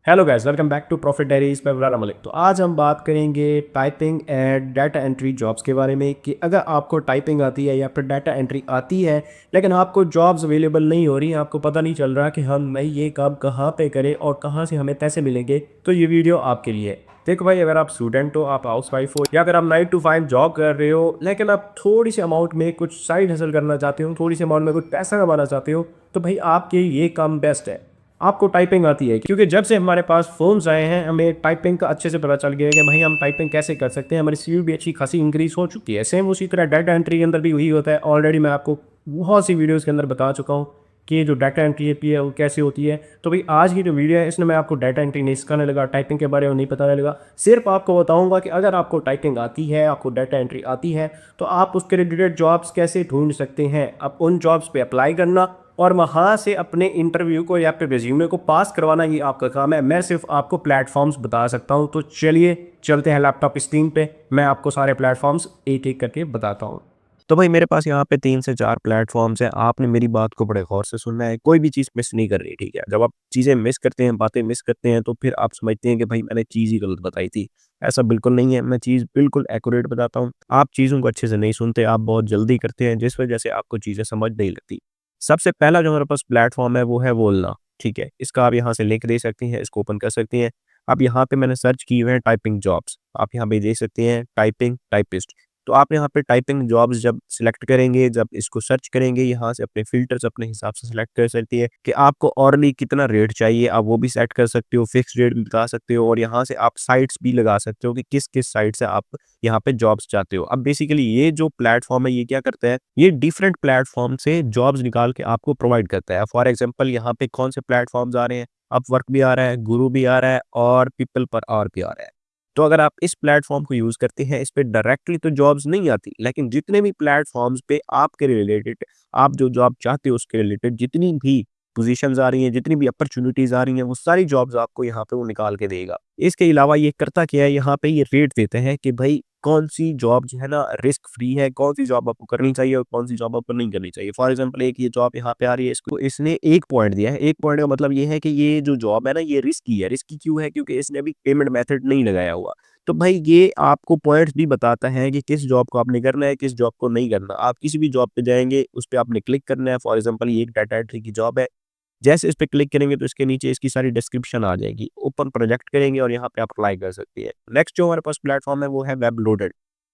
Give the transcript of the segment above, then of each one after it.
Hello guys, welcome back to profit diaries पे बुलारा मलिक। तो आज हम बात करेंगे typing and data entry jobs के बारे में कि अगर आपको टाइपिंग आती है या फिर डाटा एंट्री आती है लेकिन आपको जॉब्स अवेलेबल नहीं हो रही, आपको पता नहीं चल रहा कि हम भाई ये काम कहाँ पे करें और कहाँ से हमें पैसे मिलेंगे, तो ये वीडियो आपके लिए है। देखो भाई, अगर आप स्टूडेंट हो, आप हाउस वाइफ हो या फिर आप 9 to 5 जॉब कर रहे हो लेकिन आप थोड़ी सी अमाउंट में कुछ साइड हसल करना चाहते हो, थोड़ी सी अमाउंट में कुछ पैसा कमाना चाहते हो, तो भाई आपके ये काम बेस्ट है। आपको टाइपिंग आती है क्योंकि जब से हमारे पास फ़ोन्स आए हैं हमें टाइपिंग का अच्छे से पता चल गया है कि भाई हम टाइपिंग कैसे कर सकते हैं। हमारी स्पीड भी अच्छी खासी इंक्रीज़ हो चुकी है। सेम उसी तरह डाटा एंट्री के अंदर भी वही होता है। ऑलरेडी मैं आपको बहुत सी वीडियोज़ के अंदर बता चुका हूँ कि ये जो डाटा एंट्री है वो कैसे होती है। तो भाई आज की जो वीडियो है इसमें मैं आपको डाटा एंट्री नहीं सिखाने लगा, टाइपिंग के बारे में नहीं बताने लगा। सिर्फ आपको बताऊंगा कि अगर आपको टाइपिंग आती है, आपको डाटा एंट्री आती है, तो आप उसके रिलेटेड जॉब्स कैसे ढूंढ सकते हैं। आप उन जॉब्स पे अप्लाई करना और वहाँ से अपने इंटरव्यू को या फिर रिज्यूमे को पास करवाना, ये आपका काम है। मैं सिर्फ आपको प्लेटफॉर्म्स बता सकता हूँ। तो चलिए चलते हैं लैपटॉप स्क्रीन पे, मैं आपको सारे प्लेटफॉर्म्स एक एक करके बताता हूँ। तो भाई मेरे पास यहाँ पे 3 से 4 प्लेटफॉर्म्स हैं। आपने मेरी बात को बड़े गौर से सुनना है, कोई भी चीज़ मिस नहीं करनी, ठीक है? जब आप चीज़ें मिस करते हैं, बातें मिस करते हैं, तो फिर आप समझते हैं कि भाई मैंने चीज़ ही गलत बताई थी। ऐसा बिल्कुल नहीं है, मैं चीज़ बिल्कुल एक्यूरेट बताता हूँ। आप चीज़ों को अच्छे से नहीं सुनते, आप बहुत जल्दी करते हैं, जिस वजह से आपको चीज़ें समझ नहीं लगती। सबसे पहला जो हमारे पास प्लेटफ़ॉर्म है वो है वोलना, ठीक है? इसका आप यहाँ से लिंक दे सकती हैं, इसको ओपन कर सकती हैं। अब यहाँ पे मैंने सर्च किए हुए हैं टाइपिंग जॉब्स, आप यहाँ पे देख सकते हैं टाइपिंग, टाइपिस्ट। तो आप यहाँ पे टाइपिंग जॉब्स जब सिलेक्ट करेंगे, जब इसको सर्च करेंगे, यहाँ से अपने फ़िल्टर्स अपने हिसाब से सिलेक्ट कर सकती है कि आपको ऑवरली कितना रेट चाहिए, आप वो भी सेट कर सकते हो, फिक्स्ड रेट भी बता सकते हो और यहाँ से आप साइट्स भी लगा सकते हो कि किस-किस साइट से आप यहाँ पे जॉब्स चाहते हो। अब बेसिकली ये जो प्लेटफ़ॉर्म है ये क्या करता है, ये डिफरेंट प्लेटफ़ॉर्म से जॉब्स निकाल के आपको प्रोवाइड करता है। फॉर एग्ज़ाम्पल यहाँ पे कौन से प्लेटफ़ॉर्म्स आ रहे हैं, अपवर्क भी आ रहा है, गुरु भी आ रहा है और पीपल पर आवर भी आ रहा है। तो अगर आप इस प्लेटफ़ॉर्म को यूज़ करते हैं, इस पे डायरेक्टली तो जॉब्स नहीं आती, लेकिन जितने भी प्लेटफ़ॉर्म्स पे आपके रिलेटेड, आप जो जॉब चाहते हो उसके रिलेटेड जितनी भी पोज़ीशंस आ रही हैं, जितनी भी अपॉर्च्युनिटीज़ आ रही हैं, वो सारी जॉब्स आपको यहाँ पे वो निकाल के देगा। इसके अलावा ये करता क्या है, यहाँ पे ये रेट देते हैं कि भई कौन-सी जॉब जो है ना रिस्क फ्री है, कौन-सी जॉब आपको करनी चाहिए और कौन-सी जॉब आपको नहीं करनी चाहिए। फॉर एग्ज़ाम्पल एक ये जॉब यहाँ पे आ रही है, इसको इसने 1 पॉइंट दिया है। 1 पॉइंट का मतलब ये है कि ये जो जॉब है ना ये रिस्की है। रिस्की क्यों है? क्योंकि इसने अभी पेमेंट मेथड नहीं लगाया हुआ। तो भाई ये आपको पॉइंट्स भी बताता है कि किस जॉब को आपने करना है, किस जॉब को नहीं करना। आप किसी भी जॉब पे जाएँगे, उस पे आपने क्लिक करना है। फॉर एग्ज़ाम्पल ये एक डाटा एंट्री की जॉब है। जैसे इस पे क्लिक करेंगे तो इसके नीचे इसकी सारी डिस्क्रिप्शन आ जाएगी। ओपन प्रोजेक्ट करेंगे और यहाँ पे आप अप्लाई कर सकती है। नेक्स्ट जो हमारे पास प्लेटफ़ॉर्म है वो है वेब लोडेड।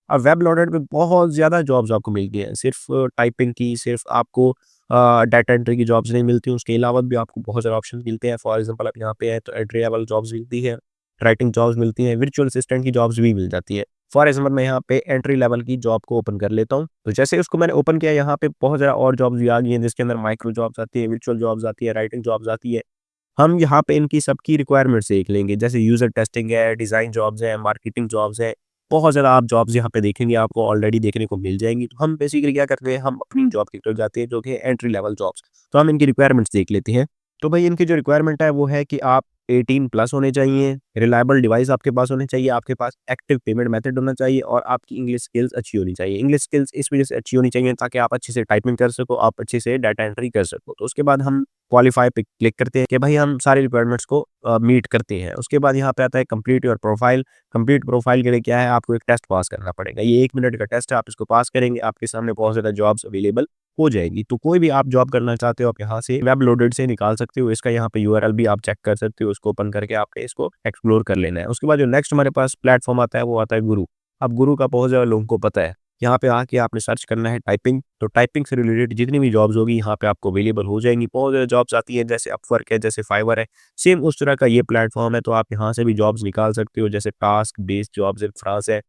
अब वेब लोडेड पे बहुत ज़्यादा जॉब्स आपको मिलती हैं। सिर्फ़ टाइपिंग की, सिर्फ़ आपको डाटा एंट्री की जॉब्स नहीं मिलती, उसके अलावा भी आपको बहुत सारे ऑप्शन मिलते हैं। फॉर एग्ज़ाम्पल आप यहाँ पे हैं तो एंट्री लेवल जॉब्स मिलती है, राइटिंग जॉब्स मिलती हैं, वर्चुअल असिस्टेंट की जॉब्स भी मिल जाती है। फॉर एग्ज़ाम्पल मैं यहाँ पे एंट्री लेवल की जॉब को ओपन कर लेता हूँ। तो जैसे उसको मैंने ओपन किया, यहाँ पे बहुत ज़्यादा और जॉब्स भी आ गई हैं जिसके अंदर माइक्रो जॉब्स आती है, वर्चुअल जॉब्स आती है, राइटिंग जॉब्स आती है। हम यहाँ पे इनकी सबकी रिक्वायरमेंट्स देख लेंगे, जैसे यूज़र टेस्टिंग है, डिज़ाइन जॉब्स हैं, मार्केटिंग जॉब्स हैं। बहुत ज़्यादा आप जॉब्स यहाँ पे देखेंगे, आपको ऑलरेडी देखने को मिल जाएँगी। तो हम बेसिकली क्या करते हैं, हम अपनी जॉब की तरफ जाते हैं जो कि एंट्री लेवल जॉब्स। तो हम इनकी रिक्वायरमेंट्स देख लेते हैं। तो भई इनकी जो रिक्वायरमेंट है वो है कि आप 18 प्लस होने चाहिए, रिलायबल डिवाइस आपके पास होने चाहिए, आपके पास एक्टिव पेमेंट मेथड होना चाहिए और आपकी इंग्लिश स्किल्स अच्छी होनी चाहिए। इंग्लिश स्किल्स इस वजह से अच्छी होनी चाहिए ताकि आप अच्छे से टाइपिंग कर सको, आप अच्छे से डाटा एंट्री कर सको। तो उसके बाद हम क्वालीफाई पे क्लिक करते हैं कि भाई हम सारी रिक्वायरमेंट्स को मीट करते हैं। उसके बाद यहाँ पे आता है complete your profile. Complete profile के लिए क्या है, आपको एक टेस्ट पास करना पड़ेगा। ये 1 मिनट का टेस्ट है, आप इसको पास करेंगे, आपके सामने बहुत ज़्यादा जॉब्स अवेलेबल हो जाएगी। तो कोई भी आप जॉब करना चाहते हो, आप यहाँ से वेब लोडेड से निकाल सकते हो। इसका यहाँ पे यूआरएल भी आप चेक कर सकते हो, उसको ओपन करके आपने इसको एक्सप्लोर कर लेना है। उसके बाद जो नेक्स्ट हमारे पास प्लेटफ़ॉर्म आता है, वो आता है गुरु। अब गुरु का बहुत ज़्यादा लोगों को पता है। यहाँ पे आके आपने सर्च करना है टाइपिंग, तो टाइपिंग से रिलेटेड जितनी भी जॉब्स होगी यहाँ पे आपको अवेलेबल हो जाएँगी। बहुत ज़्यादा जॉब्स आती हैं, जैसे अपवर्क है, जैसे फाइवर है, सेम उस तरह का ये प्लेटफ़ॉर्म है, तो आप यहाँ से भी जॉब्स निकाल सकते हो, जैसे task based jobs in France है।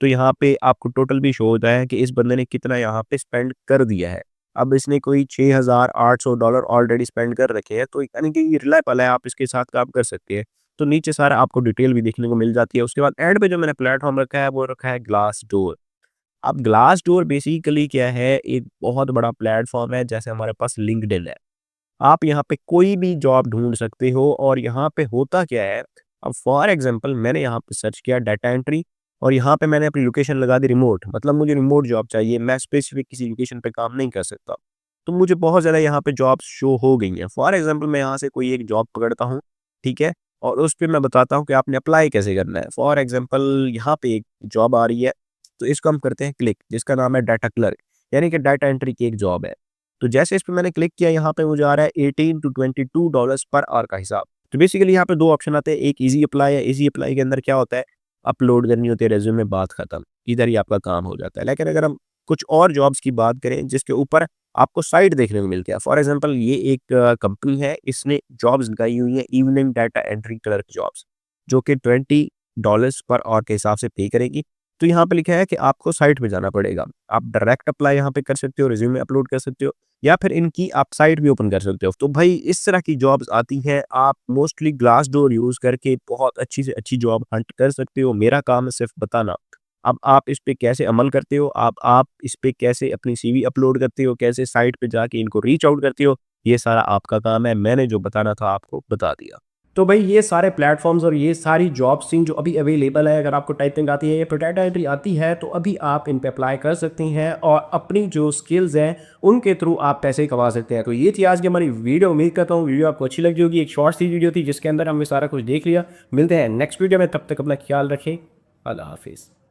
तो यहाँ पे आपको टोटल भी शो होता है कि इस बंदे ने कितना यहाँ पे स्पेंड कर दिया है। अब इसने कोई $6,800 ऑलरेडी स्पेंड कर रखे हैं, तो यानी कि ये रिलायबल है, आप इसके साथ काम कर सकते हैं। तो नीचे सारा आपको डिटेल भी देखने को मिल जाती है। उसके बाद एंड पे जो मैंने प्लेटफ़ॉर्म रखा है, वो रखा है ग्लासडोर। अब ग्लासडोर बेसिकली क्या है, एक बहुत बड़ा प्लेटफ़ॉर्म है, जैसे हमारे पास लिंक्डइन है। आप यहाँ पे कोई भी जॉब ढूँढ सकते हो और यहाँ पे होता क्या है, अब फॉर एग्ज़ाम्पल मैंने यहाँ पे सर्च किया डाटा एंट्री और यहाँ पे मैंने अपनी लोकेशन लगा दी रिमोट, मतलब मुझे रिमोट जॉब चाहिए, मैं स्पेसिफ़िक किसी लोकेशन पे काम नहीं कर सकता। तो मुझे बहुत ज़्यादा यहाँ पे जॉब्स शो हो गई हैं। फॉर एग्ज़ाम्पल मैं यहाँ से कोई एक जॉब पकड़ता हूँ, ठीक है? और उस पे मैं बताता हूँ कि आपने अप्लाई कैसे करना है। फॉर एग्जांपल यहाँ पे एक जॉब आ रही है, तो इसको हम करते हैं क्लिक, जिसका नाम है डाटा क्लर्क, यानी कि डाटा एंट्री की एक जॉब है। तो जैसे इस पे मैंने क्लिक किया, यहाँ पे मुझे आ रहा है 18 टू $22 पर आवर का हिसाब। तो बेसिकली यहाँ पे 2 ऑप्शन आते हैं, एक ईज़ी अप्लाई है, ईज़ी अप्लाई के अंदर क्या होता है, अपलोड करनी होती है रिज़्यूमे, बात खत्म, इधर ही आपका काम हो जाता है। लेकिन अगर हम कुछ और जॉब्स की बात करें जिसके ऊपर आपको साइट देखने को मिलती है, फॉर एग्जांपल ये एक कंपनी है, इसने जॉब्स लगाई हुई है evening data entry clerk jobs, जो कि $20 पर आवर के हिसाब से पे करेगी। तो यहाँ पे लिखा है कि आपको साइट पे जाना पड़ेगा। आप डायरेक्ट अप्लाई यहाँ पे कर सकते हो, रिज्यूमे अपलोड कर सकते हो, या फिर इनकी आप साइट भी ओपन कर सकते हो। तो भाई इस तरह की जॉब्स आती हैं, आप मोस्टली ग्लासडोर यूज़ करके बहुत अच्छी से अच्छी जॉब हंट कर सकते हो। मेरा काम है सिर्फ बताना। अब आप इस पे कैसे अमल करते हो, आप इस पे कैसे अपनी सीवी अपलोड करते हो, कैसे साइट पे जाके इनको रीच आउट करते हो, ये सारा आपका काम है। मैंने जो बताना था आपको बता दिया। तो भाई ये सारे प्लेटफ़ॉर्म्स और ये सारी जॉब्स थी जो अभी अवेलेबल है। अगर आपको टाइपिंग आती है या फिर डाटा एंट्री आती है, तो अभी आप इन पे अप्लाई कर सकती हैं और अपनी जो स्किल्स हैं उनके थ्रू आप पैसे कमा सकते हैं। तो ये थी आज की हमारी वीडियो। उम्मीद करता हूँ वीडियो आपको अच्छी लगी होगी। एक शॉर्ट सी वीडियो थी जिसके अंदर हमने सारा कुछ देख लिया। मिलते हैं नेक्स्ट वीडियो में, तब तक अपना ख्याल रखें। अल्लाह हाफ़िज़।